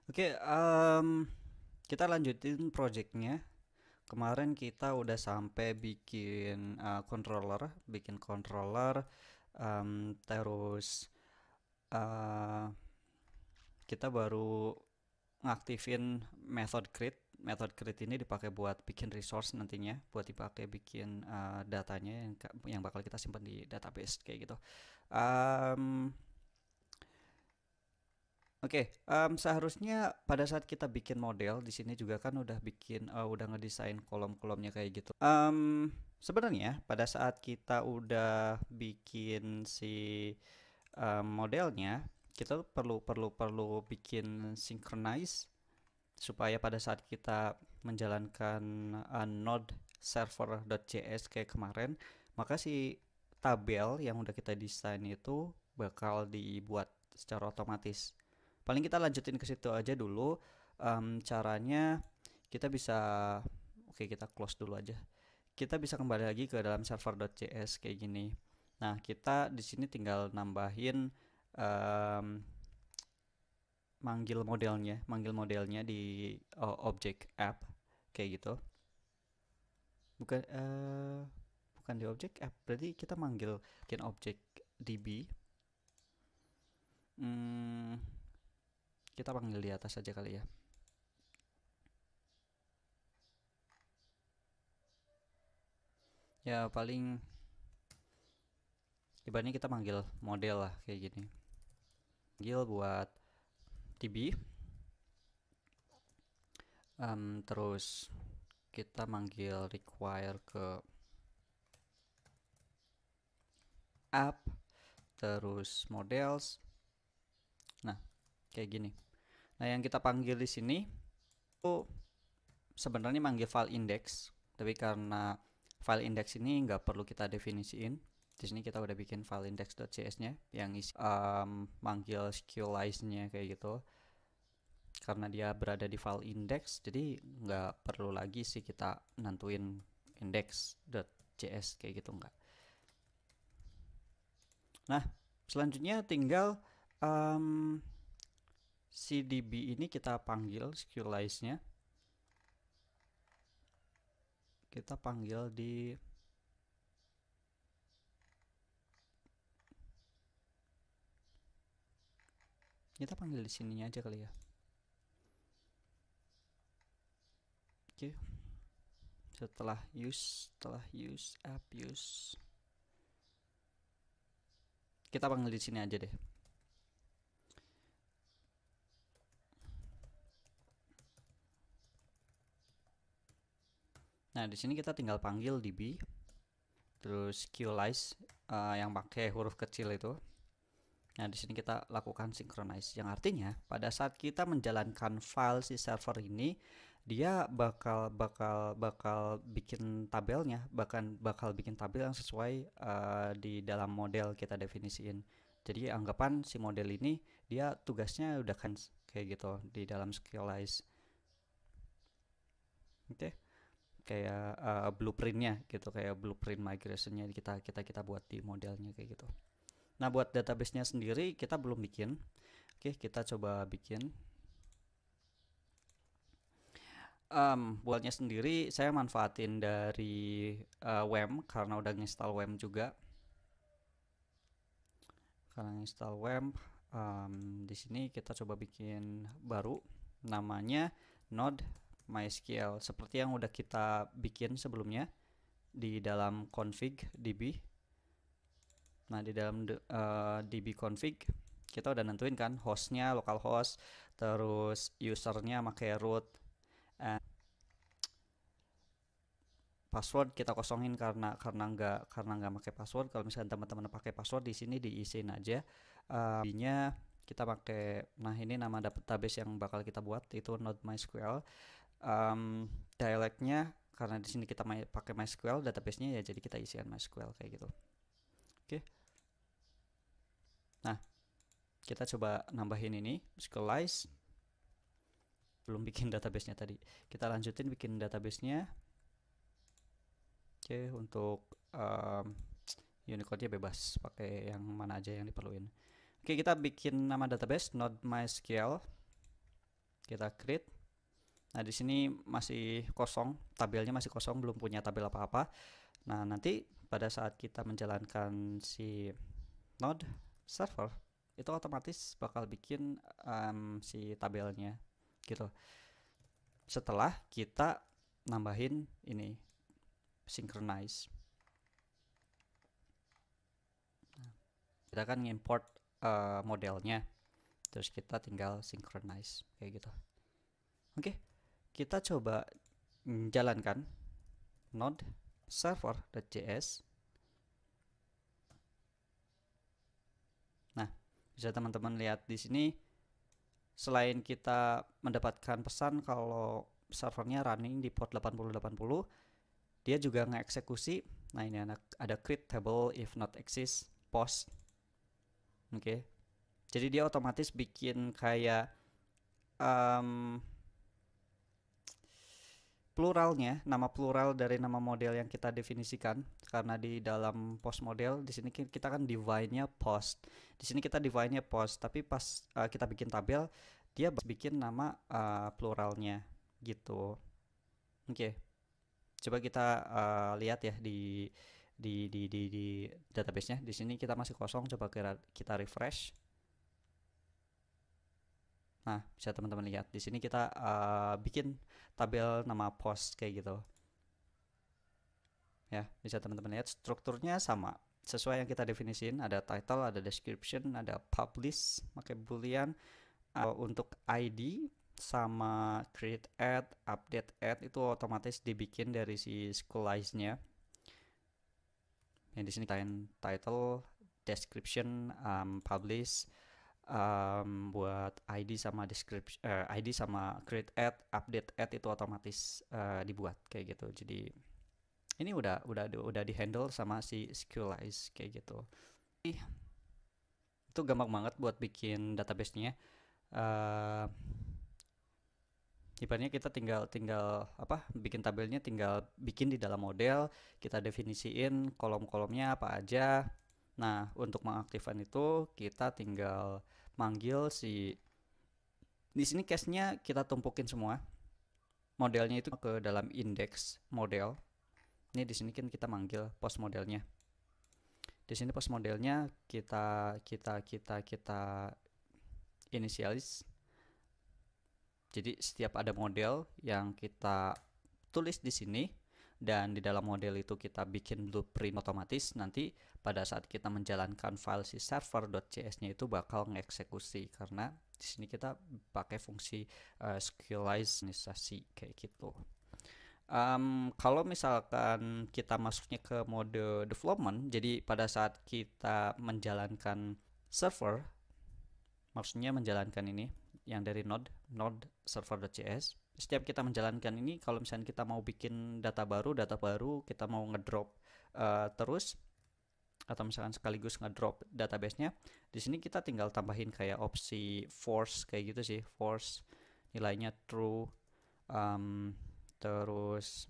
Oke, kita lanjutin projectnya. Kemarin kita udah sampai bikin controller, terus eh, kita baru ngaktifin method create. Method create ini dipakai buat bikin resource nantinya, buat dipakai bikin datanya yang bakal kita simpan di database kayak gitu. Um, Oke, seharusnya pada saat kita bikin model di sini juga kan udah udah ngedesain kolom-kolomnya kayak gitu. Sebenarnya pada saat kita udah bikin si modelnya, kita tuh perlu bikin synchronize supaya pada saat kita menjalankan node server.js kayak kemarin, maka si tabel yang udah kita desain itu bakal dibuat secara otomatis. Paling kita lanjutin ke situ aja dulu. Caranya kita bisa, oke kita close dulu aja. Kita bisa kembali lagi ke dalam server.js kayak gini. Nah, kita di sini tinggal nambahin em, manggil modelnya di object app kayak gitu. Bukan bukan di object app, berarti kita manggil bikin object db. Hmm, kita panggil di atas aja kali ya. Ya paling ibaratnya kita manggil model lah kayak gini. Manggil buat db, terus kita manggil require ke app, terus models. Nah, kayak gini. Nah, yang kita panggil di sini itu sebenarnya manggil file index, tapi karena file index ini nggak perlu kita definisiin. Di sini kita udah bikin file index.js-nya yang isi manggil sqlize-nya kayak gitu. Karena dia berada di file index, jadi nggak perlu lagi sih kita nentuin index.js kayak gitu nggak. Nah, selanjutnya tinggal um, si db ini kita panggil sqlize-nya. Kita panggil di sininya aja kali ya. Oke, setelah use app use, kita panggil di sini aja deh. Nah, di sini kita tinggal panggil db, terus sqlize yang pakai huruf kecil itu. Nah, di sini kita lakukan synchronize, yang artinya pada saat kita menjalankan file si server ini, dia bakal bikin tabelnya, bahkan bakal bikin tabel yang sesuai di dalam model kita definisiin. Jadi anggapan si model ini dia tugasnya udah kan kayak gitu di dalam sqlize. Oke, kayak blueprintnya gitu, kayak blueprint migrationnya kita buat di modelnya kayak gitu. Nah, buat database-nya sendiri kita belum bikin. Oke, kita coba bikin. Buatnya sendiri saya manfaatin dari WAMP karena udah install WAMP juga. Karena install WAMP, di sini kita coba bikin baru, namanya Node MySQL seperti yang udah kita bikin sebelumnya di dalam config db. Nah, di dalam db config kita udah nentuin kan hostnya localhost, terus usernya pakai root, password kita kosongin karena nggak pakai password. Kalau misalnya teman-teman pakai password di sini diisiin aja. Nya kita pakai, nah ini nama database yang bakal kita buat itu Node MySQL. Dialeknya karena di sini kita pakai MySQL database-nya ya, jadi kita isikan MySQL kayak gitu. Oke. Nah, kita coba nambahin ini sqlize. Belum bikin database-nya tadi. Kita lanjutin bikin database-nya. Oke, untuk Unicode-nya bebas, pakai yang mana aja yang diperluin. Oke, kita bikin nama database Node MySQL. kita create. Nah, di sini masih kosong, tabelnya masih kosong, belum punya tabel apa-apa. Nah, nanti pada saat kita menjalankan si node server, itu otomatis bakal bikin si tabelnya gitu. Setelah kita nambahin ini synchronize. Kita kan import modelnya, terus kita tinggal synchronize kayak gitu. Oke, kita coba jalankan node server.js. Nah, bisa teman-teman lihat di sini, selain kita mendapatkan pesan kalau servernya running di port 8080, dia juga ngeeksekusi. Nah, ini ada create table if not exist post. Oke, jadi dia otomatis bikin kayak pluralnya, nama plural dari nama model yang kita definisikan, karena di dalam post model di sini kita kan divine-nya post. Di sini kita divine-nya post, tapi pas kita bikin tabel dia bikin nama pluralnya gitu. Oke. Coba kita lihat ya di database-nya. Di sini kita masih kosong, coba kita refresh. Nah, bisa teman-teman lihat di sini kita bikin tabel nama post kayak gitu. Ya, bisa teman-teman lihat strukturnya sama, sesuai yang kita definisin. Ada title, ada description, ada publish pakai boolean. Untuk ID sama create add, update add itu otomatis dibikin dari si Schoolize-nya. Yang di sini title, description, publish, buat ID sama description, ID sama create add, update add itu otomatis dibuat kayak gitu. Jadi ini udah di handle sama si Schoolize kayak gitu. Itu gampang banget buat bikin database-nya. Ibaratnya kita tinggal bikin tabelnya, tinggal bikin di dalam model, kita definisiin kolom-kolomnya apa aja. Nah, untuk mengaktifkan itu kita tinggal manggil di sini case-nya kita tumpukin semua. Modelnya itu ke dalam index model. Ini di sini kan kita manggil post modelnya. Di sini post modelnya kita initialize. Jadi setiap ada model yang kita tulis di sini dan di dalam model itu kita bikin blueprint otomatis, nanti pada saat kita menjalankan file si server.js-nya itu bakal ngeksekusi, karena di sini kita pakai fungsi Schoolize kayak gitu. Kalau misalkan kita masuknya ke mode development, jadi pada saat kita menjalankan server, maksudnya menjalankan ini yang dari node server.js, setiap kita menjalankan ini, kalau misalnya kita mau bikin data baru, kita mau ngedrop terus, atau misalkan sekaligus ngedrop database-nya, di sini kita tinggal tambahin kayak opsi force kayak gitu sih, force nilainya true, terus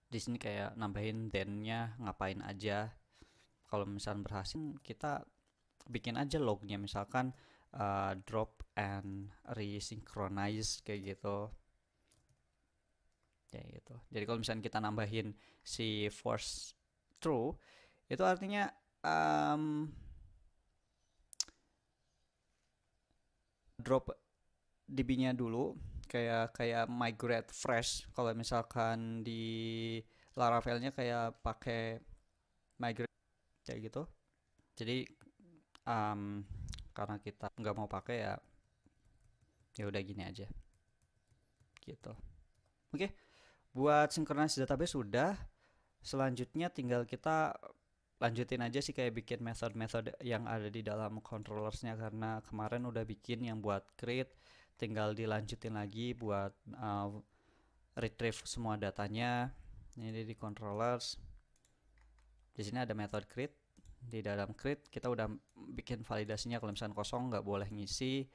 di sini kayak nambahin then-nya ngapain aja. Kalau misalnya berhasil, kita bikin aja lognya, misalkan drop and resynchronize kayak gitu. Ya gitu. Jadi kalau misalnya kita nambahin si force true, itu artinya drop DB-nya dulu, kayak migrate fresh. Kalau misalkan di Laravel-nya kayak pakai migrate kayak gitu. Jadi karena kita nggak mau pakai, ya udah gini aja gitu. Oke, buat synchronize database sudah. Selanjutnya tinggal kita lanjutin aja sih, kayak bikin method-method yang ada di dalam controllersnya, karena kemarin udah bikin yang buat create, tinggal dilanjutin lagi buat retrieve semua datanya. Ini di controllers, di sini ada method create. Di dalam create kita udah bikin validasinya, kalau misalkan kosong nggak boleh ngisi.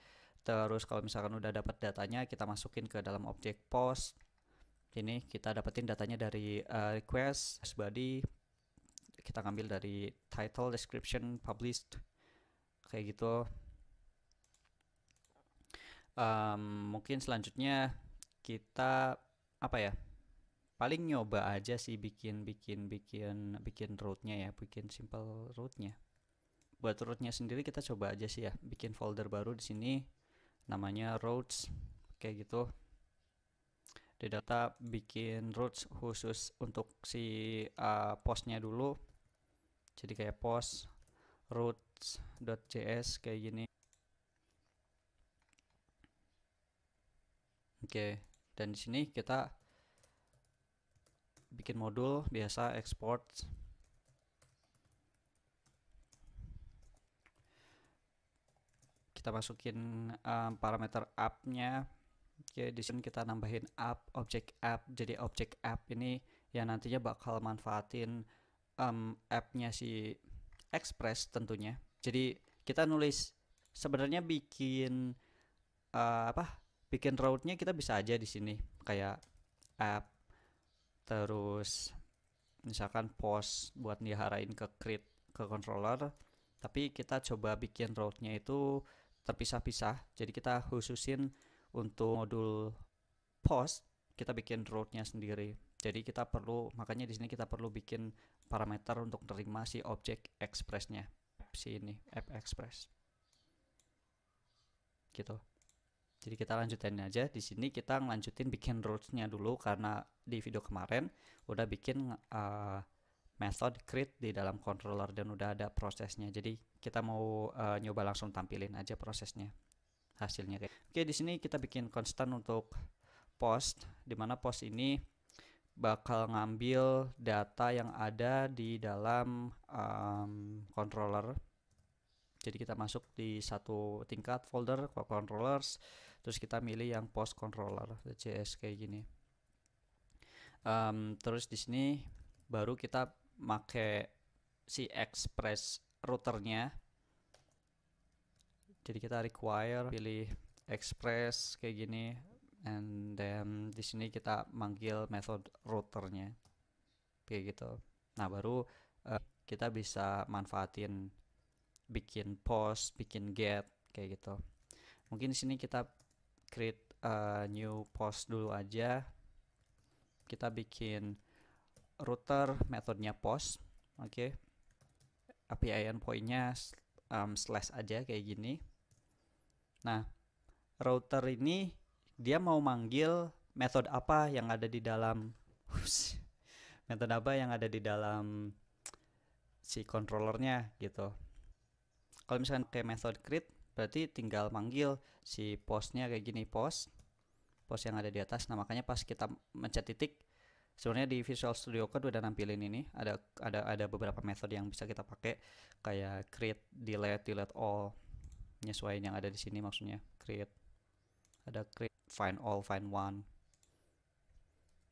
Terus kalau misalkan udah dapat datanya, kita masukin ke dalam objek post. Ini kita dapetin datanya dari request body, kita ngambil dari title, description, published kayak gitu. Mungkin selanjutnya kita apa ya? Paling nyoba aja sih bikin rootnya ya, bikin simple rootnya. Buat rootnya sendiri kita coba aja sih ya, bikin folder baru di sini namanya roads kayak gitu. Di data bikin roads khusus untuk si postnya dulu. Jadi kayak post roads.js kayak gini. Oke, dan di sini kita bikin modul biasa export. Kita masukin parameter app-nya. Oke, di sini kita nambahin app, object app. Jadi object app ini yang nantinya bakal manfaatin app-nya si Express tentunya. Jadi kita nulis sebenarnya bikin bikin route-nya kita bisa aja di sini kayak app, terus misalkan post buat diarahin ke create ke controller, tapi kita coba bikin route-nya itu terpisah-pisah. Jadi kita khususin untuk modul post, kita bikin route-nya sendiri. Jadi kita perlu, makanya di sini kita perlu bikin parameter untuk terima si object express-nya, si ini app express gitu. Jadi kita lanjutin aja. Di sini kita ngelanjutin bikin routes-nya dulu karena di video kemarin udah bikin method create di dalam controller dan udah ada prosesnya. Jadi kita mau nyoba langsung tampilin aja prosesnya, hasilnya kayak. Oke, di sini kita bikin constant untuk post, dimana post ini bakal ngambil data yang ada di dalam controller. Jadi kita masuk di satu tingkat folder controllers, terus kita milih yang post controller JS kayak gini. Terus di sini baru kita make si express routernya. Jadi kita require pilih express kayak gini, and then di sini kita manggil method routernya kayak gitu. Nah baru kita bisa manfaatin bikin post, bikin get kayak gitu. Mungkin di sini kita create new post dulu aja. Kita bikin router metodenya post, oke. API endpointnya slash aja kayak gini. Nah, router ini dia mau manggil metode apa yang ada di dalam metode apa yang ada di dalam si controllernya gitu. Kalau misalnya kayak method create, berarti tinggal manggil si postnya kayak gini, post yang ada di atas. Nah makanya pas kita mencet titik, sebenarnya di Visual Studio Code udah nampilin ini, ada beberapa metode yang bisa kita pakai kayak create, delete all, nyesuaiin yang ada di sini maksudnya. Create, ada create, find all, find one,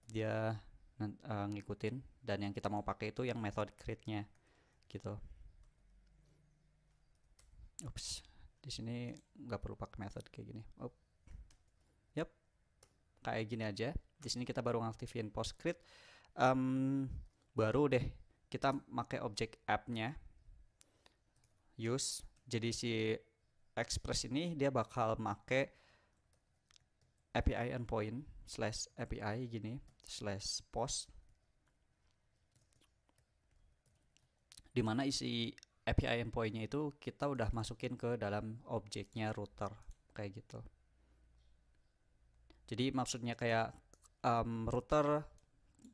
dia ngikutin, dan yang kita mau pakai itu yang method create-nya gitu. Ups, di sini nggak perlu pakai method kayak gini. Yap, kayak gini aja. Di sini kita baru ngaktifin post create. Baru deh kita pakai object app-nya use. Jadi si express ini dia bakal make API endpoint slash API gini slash post, dimana isi API endpointnya itu kita udah masukin ke dalam objeknya router kayak gitu. Jadi maksudnya kayak router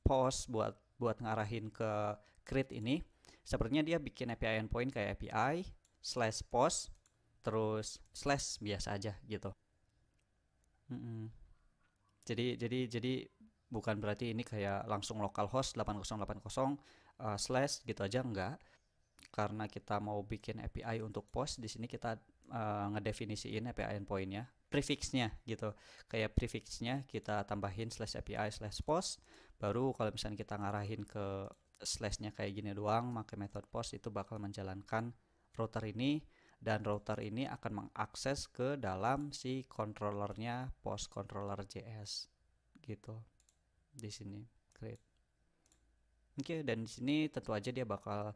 post buat ngarahin ke create ini, sepertinya dia bikin API endpoint kayak API slash post terus slash biasa aja gitu. Jadi bukan berarti ini kayak langsung localhost 8080 slash gitu aja, enggak. Karena kita mau bikin API untuk post, di sini kita ngedefinisiin API endpointnya, prefixnya gitu. Kayak prefixnya kita tambahin slash API slash post. Baru kalau misalnya kita ngarahin ke slashnya kayak gini doang, pakai method post, itu bakal menjalankan router ini, dan router ini akan mengakses ke dalam si controllernya post controller JS gitu. Di sini create. Oke, dan di sini tentu aja dia bakal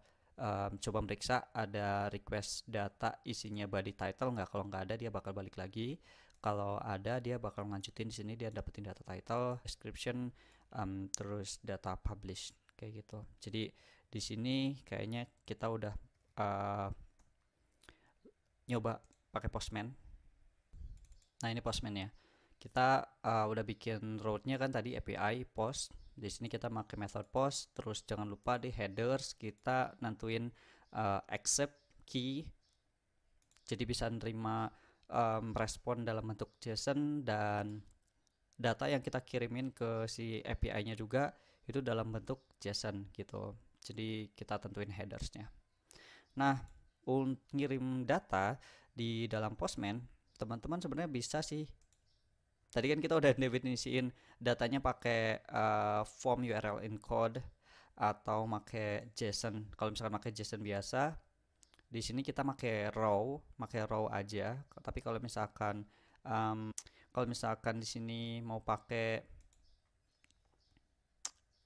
coba meriksa ada request data isinya body title nggak. Kalau nggak ada dia bakal balik lagi. Kalau ada dia bakal lanjutin di sini, dia dapetin data title, description, terus data publish kayak gitu. Jadi di sini kayaknya kita udah nyoba pakai Postman. Nah ini Postman ya. Kita udah bikin roadnya kan tadi API post. Di sini kita pakai method post. Terus jangan lupa di headers kita nentuin accept key. Jadi bisa nerima respon dalam bentuk JSON, dan data yang kita kirimin ke si API-nya juga itu dalam bentuk JSON gitu. Jadi kita tentuin headersnya. Nah, untuk ngirim data di dalam Postman, teman-teman sebenarnya bisa sih. Tadi kan kita udah definisiin datanya pakai form URL encode atau pakai JSON. Kalau misalkan pakai JSON biasa, di sini kita pakai raw aja. Tapi kalau misalkan di sini mau pakai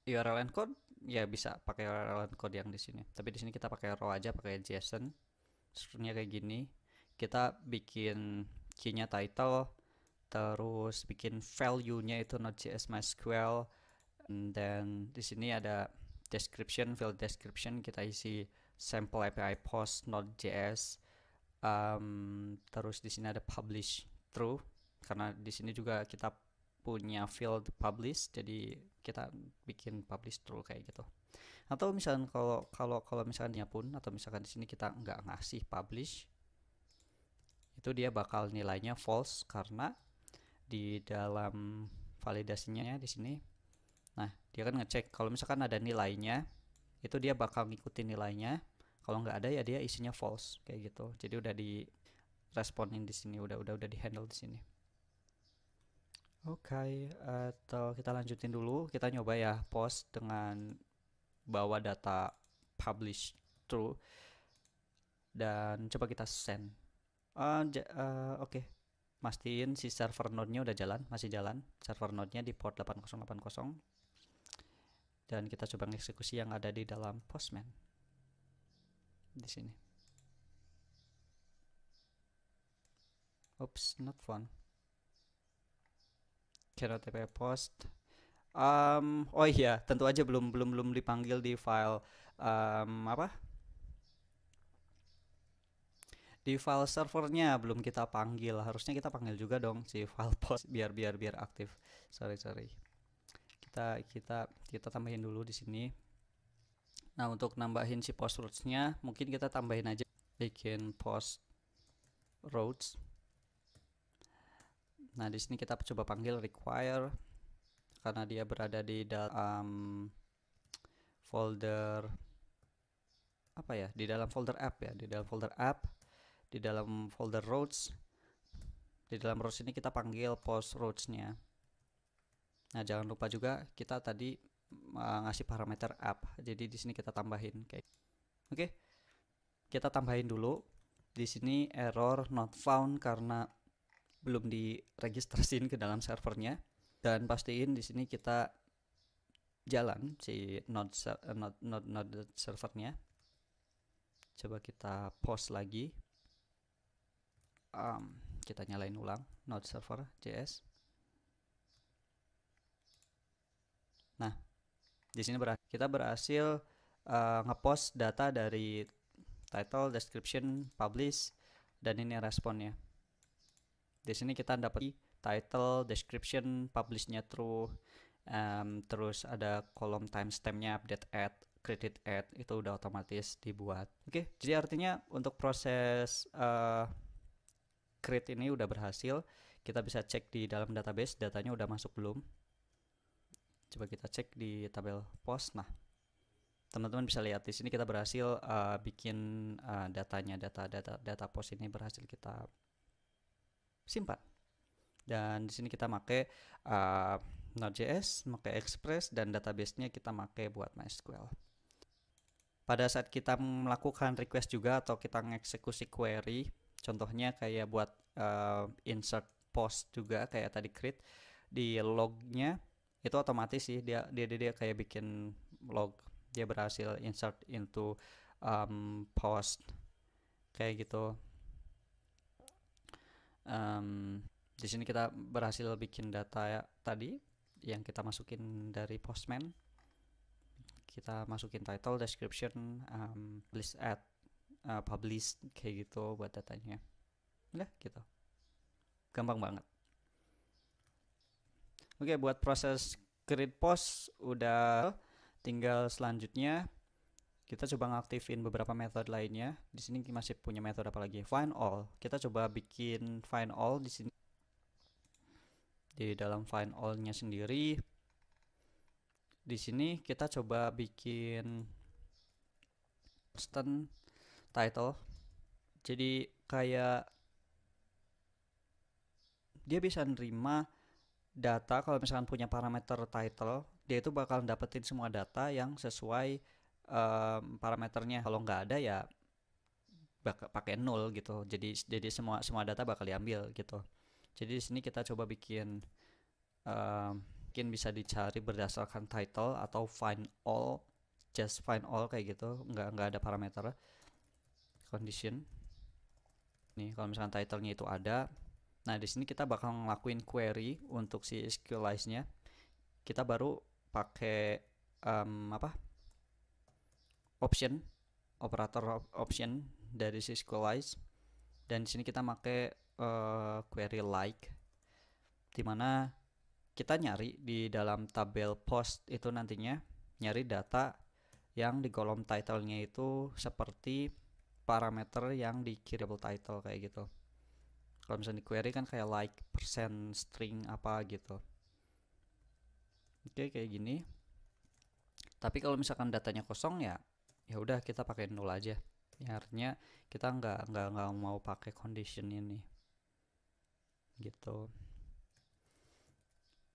URL encode, ya bisa pakai URL encode yang di sini. Tapi di sini kita pakai raw aja, pakai JSON. Strukturnya kayak gini. Kita bikin key-nya title, terus bikin value-nya itu Node.js MySQL, dan di sini ada description, field description kita isi sample API post Node.js, terus di sini ada publish true karena di sini juga kita punya field publish, jadi kita bikin publish true kayak gitu. Atau misalkan kalau misalkan pun, atau misalkan di sini kita nggak ngasih publish, itu dia bakal nilainya false karena di dalam validasinya di sini, nah dia kan ngecek kalau misalkan ada nilainya, itu dia bakal ngikutin nilainya. Kalau nggak ada ya dia isinya false kayak gitu. Jadi udah di responin di sini, udah di handle di sini. Oke, atau kita lanjutin dulu, kita nyoba ya post dengan bawa data publish true, dan coba kita send. Oke. Mastiin si server node-nya udah jalan, masih jalan server node-nya di port 8080, dan kita coba eksekusi yang ada di dalam Postman di sini. Oops, not found. Cannot API post. Oh iya, tentu aja belum dipanggil di file di file servernya belum kita panggil. Harusnya kita panggil juga dong si file post biar aktif. Sorry. Kita tambahin dulu di sini. Nah, untuk nambahin si post roads-nya mungkin kita tambahin aja, bikin post roads. Nah, di sini kita coba panggil require karena dia berada di dalam folder apa ya? Di dalam folder app ya, di dalam folder app, di dalam folder roads. Di dalam roads ini kita panggil post roads-nya. Nah, jangan lupa juga kita tadi ngasih parameter app. Jadi di sini kita tambahin kayak. Oke. Kita tambahin dulu. Di sini error not found karena belum diregistrasiin ke dalam servernya, dan pastiin di sini kita jalan si node servernya. Coba kita post lagi. Kita nyalain ulang node server JS. Nah, di sini kita berhasil ngepost data dari title, description, publish, dan ini responnya. Di sini kita dapat title, description, publishnya true, terus ada kolom timestampnya, update add, credit add, itu udah otomatis dibuat. Oke, jadi artinya untuk proses create ini udah berhasil. Kita bisa cek di dalam database datanya udah masuk belum. Coba kita cek di tabel post. Nah, teman-teman bisa lihat di sini kita berhasil bikin datanya, data post ini berhasil kita simpan. Dan di sini kita pakai Node.js, pakai Express, dan database-nya kita pakai buat MySQL. Pada saat kita melakukan request juga atau kita mengeksekusi query, contohnya kayak buat insert post juga kayak tadi create, di lognya itu otomatis sih dia kayak bikin log, dia berhasil insert into post kayak gitu. Di sini kita berhasil bikin data tadi yang kita masukin dari Postman. Kita masukin title, description, list add, publish kayak gitu buat datanya. Udah gitu. Gampang banget. Oke, buat proses create post udah, tinggal selanjutnya kita coba ngaktifin beberapa metode lainnya. Di sini masih punya metode apa lagi? Find all. Kita coba bikin find all di sini. Di dalam find all-nya sendiri, di sini kita coba bikin instant title. Jadi kayak dia bisa nerima data kalau misalkan punya parameter title, dia itu bakal dapetin semua data yang sesuai parameternya. Kalau nggak ada ya pakai 0 gitu. Jadi semua data bakal diambil gitu. Jadi di sini kita coba bikin mungkin bisa dicari berdasarkan title atau find all, just find all kayak gitu, nggak ada parameter condition. Nih kalau misalkan titlenya itu ada, nah di sini kita bakal ngelakuin query untuk si SQLize-nya. Kita baru pakai option, operator option dari si SQLize, dan di sini kita pakai query like, dimana kita nyari di dalam tabel post itu nantinya nyari data yang di kolom title-nya itu seperti parameter yang di queryable title kayak gitu. Kalau misalnya di query kan kayak like, percent, string apa gitu. Oke, kayak gini. Tapi kalau misalkan datanya kosong ya udah kita pakai 0 aja. Ya, artinya kita nggak mau pakai condition ini. Gitu.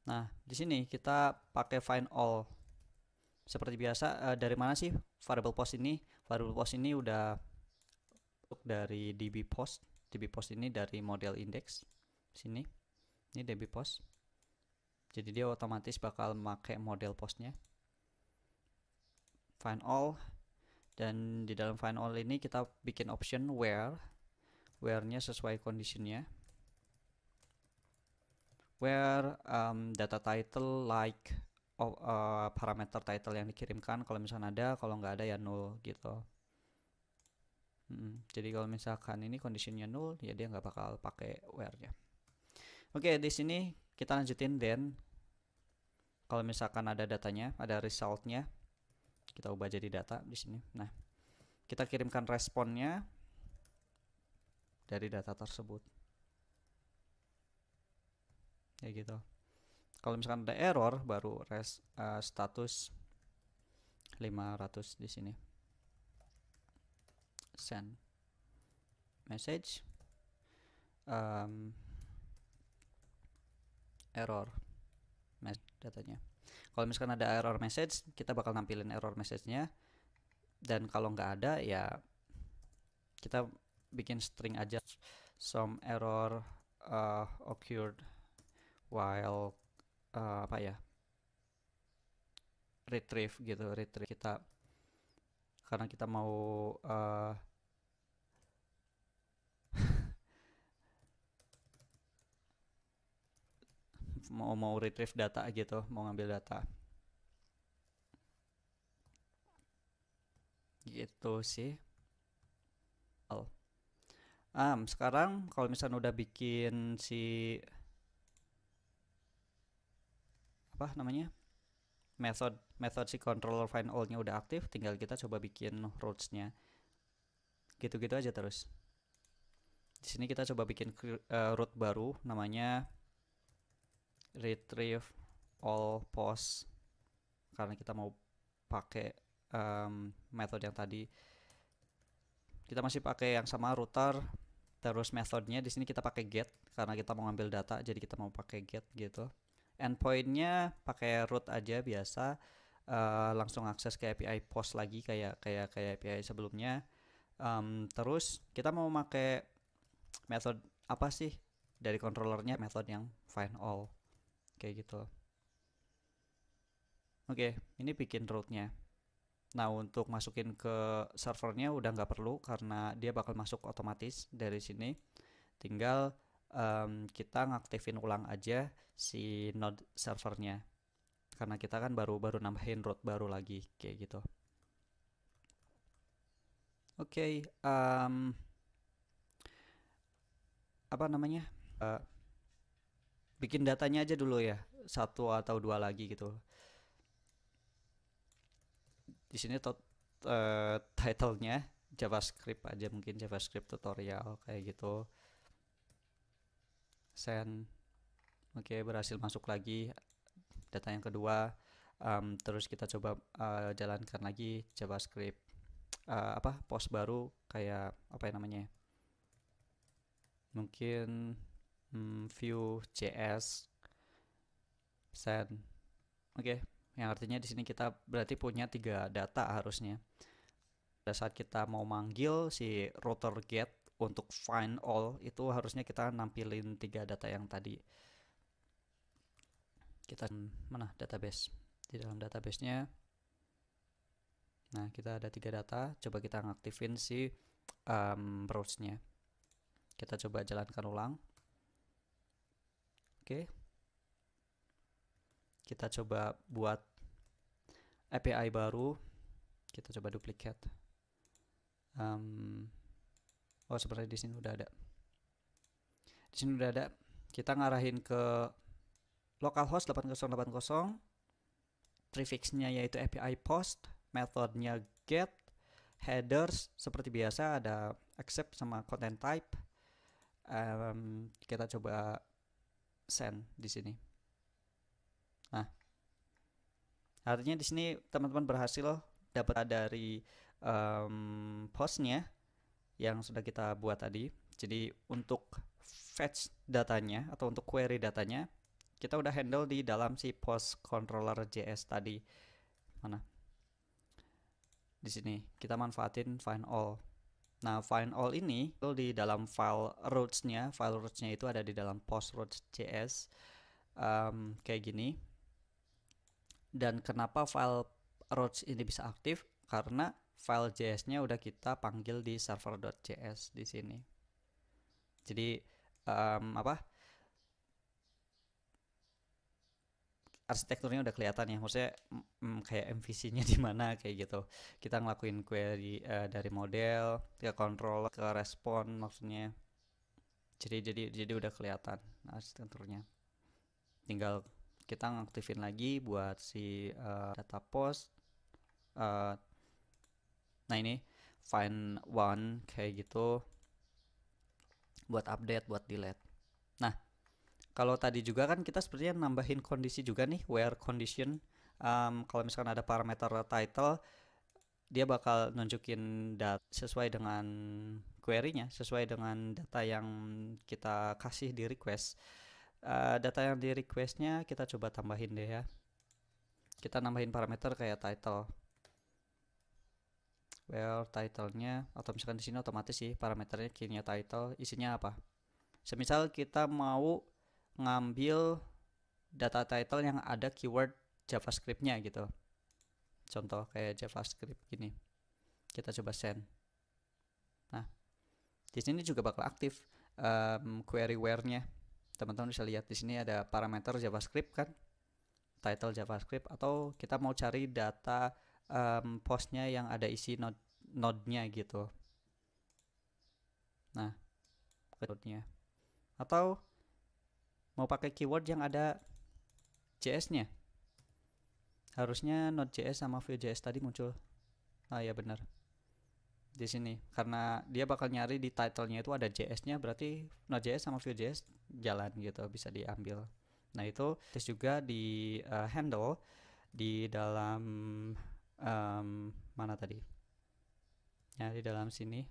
Nah, di sini kita pakai find all. Seperti biasa, dari mana sih variable post ini? Variable post ini udah dari DB post. DB post ini dari model index. Sini. Ini DB post. Jadi dia otomatis bakal pakai model postnya. Find all. Dan di dalam find all ini kita bikin option where. Where-nya sesuai condition-nya. Where data title like parameter title yang dikirimkan, kalau misalnya ada, kalau nggak ada ya 0 gitu. Jadi kalau misalkan ini conditionnya 0 ya dia nggak bakal pakai where-nya. Oke, di sini kita lanjutin. Then kalau misalkan ada datanya, ada result-nya, kita ubah jadi data di sini. Nah, kita kirimkan responnya dari data tersebut. Kayak gitu. Kalau misalkan ada error, baru status 500 di sini. Send message, error datanya. Kalau misalkan ada error message, kita bakal nampilin error message-nya. Dan kalau nggak ada ya kita bikin string aja, some error occurred while retrieve gitu. Retrieve kita karena kita mau mau retrieve data gitu, mau ngambil data gitu sih. Sekarang kalau misalnya udah bikin si apa namanya method si controller find all-nya udah aktif, tinggal kita coba bikin routes-nya. Gitu-gitu aja terus. Di sini kita coba bikin route baru namanya retrieve all post, karena kita mau pakai metode yang tadi. Kita masih pakai yang sama, router. Terus metodenya di sini kita pakai get karena kita mau ngambil data, jadi kita mau pakai get gitu. Endpointnya pakai root aja biasa, langsung akses ke API post lagi kayak API sebelumnya. Terus kita mau pakai method apa sih dari controllernya? Method yang find all kayak gitu. Oke, ini bikin rootnya. Nah, untuk masukin ke servernya udah nggak perlu karena dia bakal masuk otomatis dari sini. Tinggal kita ngaktifin ulang aja si node servernya, karena kita kan baru nambahin root baru lagi kayak gitu. Oke, apa namanya, bikin datanya aja dulu ya, satu atau dua lagi gitu. Di sini titlenya JavaScript aja, mungkin JavaScript tutorial kayak gitu. Send. Oke, berhasil masuk lagi data yang kedua. Terus kita coba jalankan lagi JavaScript post baru, kayak apa ya namanya, mungkin Vue.js. Send. Oke, yang artinya di sini kita berarti punya 3 data harusnya. Pada saat kita mau manggil si router get untuk find all, itu harusnya kita nampilin 3 data yang tadi. Kita mana database, di dalam database-nya. Nah, kita ada 3 data. Coba kita ngaktifin si browse-nya. Kita coba jalankan ulang. Oke. Kita coba buat API baru. Kita coba duplicate. Oh, sebenarnya di sini udah ada. Di sini udah ada. Kita ngarahin ke localhost 8080. Prefix-nya yaitu API post, methodenya get, headers seperti biasa ada accept sama content type. Kita coba send di sini. Nah, artinya di sini teman-teman berhasil dapat dari postnya yang sudah kita buat tadi. Jadi untuk fetch datanya atau untuk query datanya kita udah handle di dalam si post controller JS tadi. Mana? Di sini kita manfaatin find all. Nah, find all ini di dalam file roots-nya itu ada di dalam post routes.js kayak gini. Dan kenapa file routes ini bisa aktif? Karena file JS-nya udah kita panggil di server.js di sini. Jadi arsitekturnya udah kelihatan ya, maksudnya kayak MVC-nya di mana kayak gitu. Kita ngelakuin query dari model ke control ke respon maksudnya. Jadi udah kelihatan arsitekturnya. Tinggal kita ngaktifin lagi buat si data post. Nah, ini find one kayak gitu buat update, buat delete. Nah, kalau tadi juga kan kita sepertinya nambahin kondisi juga nih, where condition. Kalau misalkan ada parameter title, dia bakal nunjukin data sesuai dengan query-nya, sesuai dengan data yang kita kasih di request. Data yang di request-nya kita coba tambahin deh ya. Kita nambahin parameter kayak title. Where title-nya, atau misalkan di sini otomatis sih parameternya key-nya title, isinya apa? Semisal kita mau ngambil data title yang ada keyword JavaScript-nya gitu. Contoh kayak JavaScript gini. Kita coba send. Nah, di sini juga bakal aktif query where-nya. Teman-teman bisa lihat di sini ada parameter JavaScript kan, title JavaScript, atau kita mau cari data postnya yang ada isi node-nya gitu. Nah, node-nya. Atau mau pakai keyword yang ada JS-nya. Harusnya Node.js sama Vue.js tadi muncul. Ah ya benar. Di sini karena dia bakal nyari di title-nya itu ada JS-nya, berarti Node.js sama Vue.js jalan gitu, bisa diambil. Nah, itu terus juga di handle di dalam mana tadi? Ya, di dalam sini.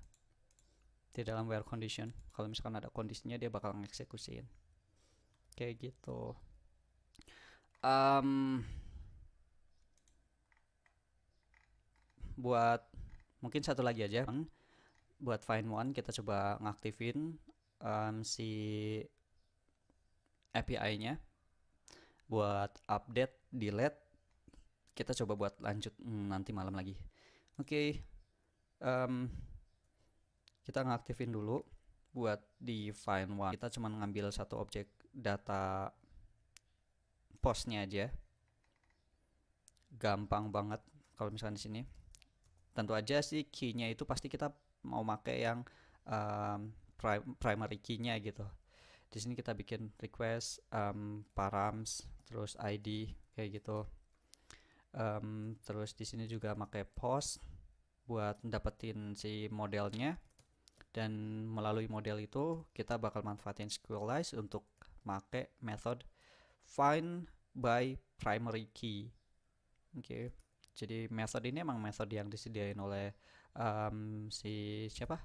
Di dalam where condition. Kalau misalkan ada kondisinya dia bakal ngeksekusiin. Kayak gitu. Buat mungkin satu lagi aja, buat find one kita coba ngaktifin si API-nya. Buat update, delete kita coba buat lanjut nanti malam lagi. Oke. Kita ngaktifin dulu buat di find1 kita cuma ngambil satu objek data postnya aja, gampang banget. Kalau misalkan di sini tentu aja sih key-nya itu pasti kita mau pakai yang primary key-nya gitu. Di sini kita bikin request, params, terus ID kayak gitu. Terus di sini juga pakai post buat dapetin si modelnya, dan melalui model itu kita bakal manfaatin SQLize untuk pakai method find by primary key. Oke, jadi method ini emang method yang disediain oleh si siapa,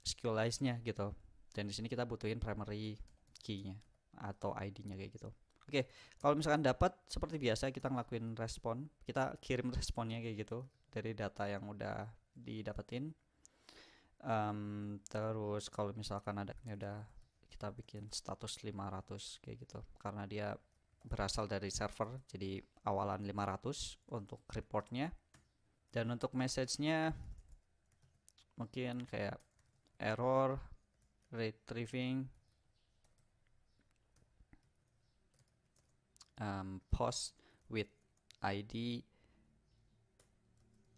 SQLize-nya gitu. Dan di sini kita butuhin primary key-nya atau ID-nya kayak gitu. Oke, kalau misalkan dapat seperti biasa kita ngelakuin respon, kita kirim responnya kayak gitu dari data yang udah didapetin. Terus kalau misalkan ada ya udah kita bikin status 500 kayak gitu, karena dia berasal dari server jadi awalan 500 untuk reportnya. Dan untuk message-nya mungkin kayak error retrieving post with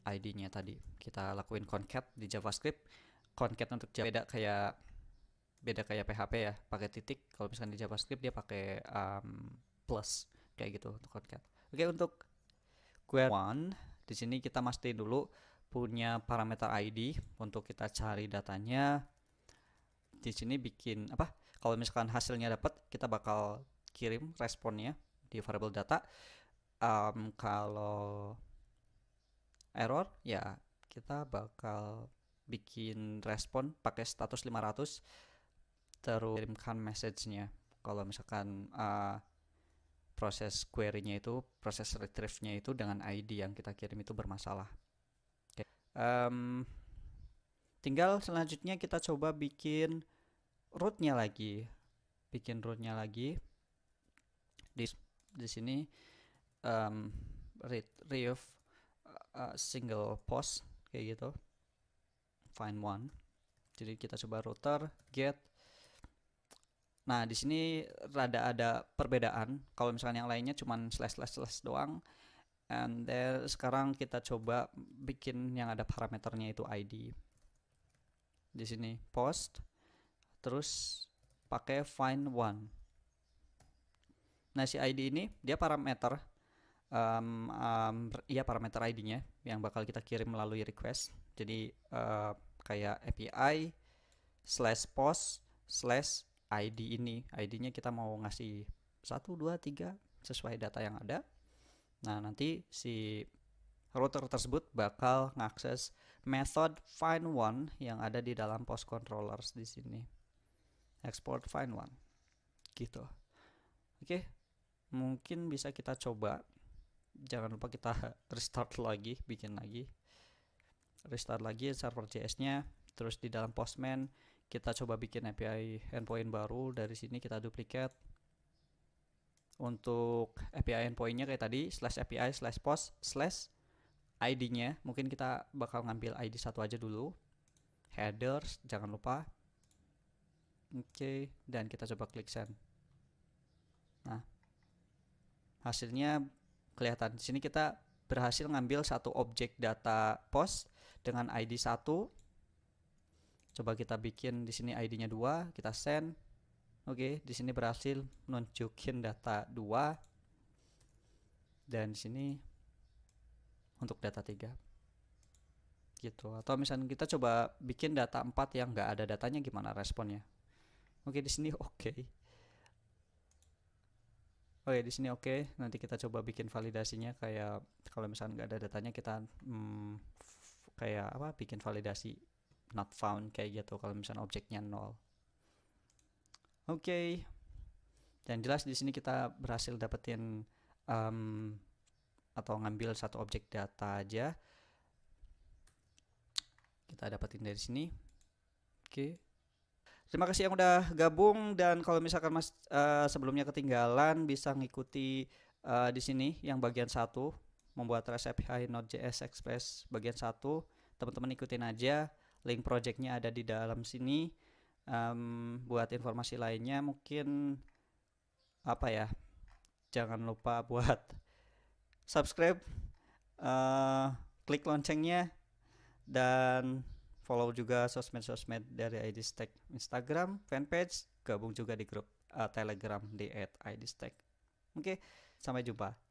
ID-nya tadi kita lakuin concat di JavaScript. Concat untuk Java beda kayak PHP ya, pakai titik. Kalau misalkan di JavaScript dia pakai plus kayak gitu untuk concat. Oke, untuk query one di sini kita mastiin dulu punya parameter ID untuk kita cari datanya. Di sini bikin apa? Kalau misalkan hasilnya dapat, kita bakal kirim responnya di variable data. Kalau error ya kita bakal bikin respon pakai status 500, terus kirimkan message-nya. Kalau misalkan proses query-nya itu, proses retrieve-nya itu dengan ID yang kita kirim itu bermasalah. Okay. Tinggal selanjutnya kita coba bikin root-nya lagi. Di sini retrieve single post kayak gitu, find1. Jadi kita coba router get. Nah, di sini rada ada perbedaan. Kalau misalnya yang lainnya cuman slash doang. And then sekarang kita coba bikin yang ada parameternya itu ID. Di sini post, terus pakai find1. Nah, si ID ini dia parameter parameter ID-nya yang bakal kita kirim melalui request. Jadi kayak API /post /ID ini. ID-nya kita mau ngasih 1, 2, 3 sesuai data yang ada. Nah, nanti si router tersebut bakal ngakses method find1 yang ada di dalam post controllers di sini. Export find1 gitu. Oke. Mungkin bisa kita coba. Jangan lupa kita restart lagi, bikin lagi. Restart lagi server JS-nya. Terus di dalam Postman kita coba bikin API endpoint baru. Dari sini kita duplicate. Untuk API endpoint-nya kayak tadi /API /post /ID-nya mungkin kita bakal ngambil ID satu aja dulu. Headers jangan lupa. Oke, dan kita coba klik send. Nah, hasilnya kelihatan. Di sini kita berhasil ngambil satu objek data post dengan ID 1. Coba kita bikin di sini ID-nya 2, kita send. Oke, di sini berhasil nunjukin data 2. Dan di sini untuk data 3. Gitu. Atau misalnya kita coba bikin data 4 yang nggak ada datanya, gimana responnya? Oke, di sini oke. Oke, di sini oke. Nanti kita coba bikin validasinya kayak kalau misalnya nggak ada datanya kita kayak apa? Bikin validasi not found kayak gitu kalau misalnya objeknya 0. Oke. Dan jelas di sini kita berhasil dapetin atau ngambil satu objek data aja. Kita dapetin dari sini. Oke. Terima kasih yang udah gabung, dan kalau misalkan Mas sebelumnya ketinggalan bisa ngikuti di sini yang bagian 1 membuat REST API Node.js Express bagian 1. Teman-teman ikutin aja, link projectnya ada di dalam sini. Buat informasi lainnya mungkin apa ya, jangan lupa buat subscribe, eh, klik loncengnya, dan follow juga sosmed-sosmed dari IDSTech, Instagram, fanpage, gabung juga di grup Telegram di @IDSTech. Oke, sampai jumpa.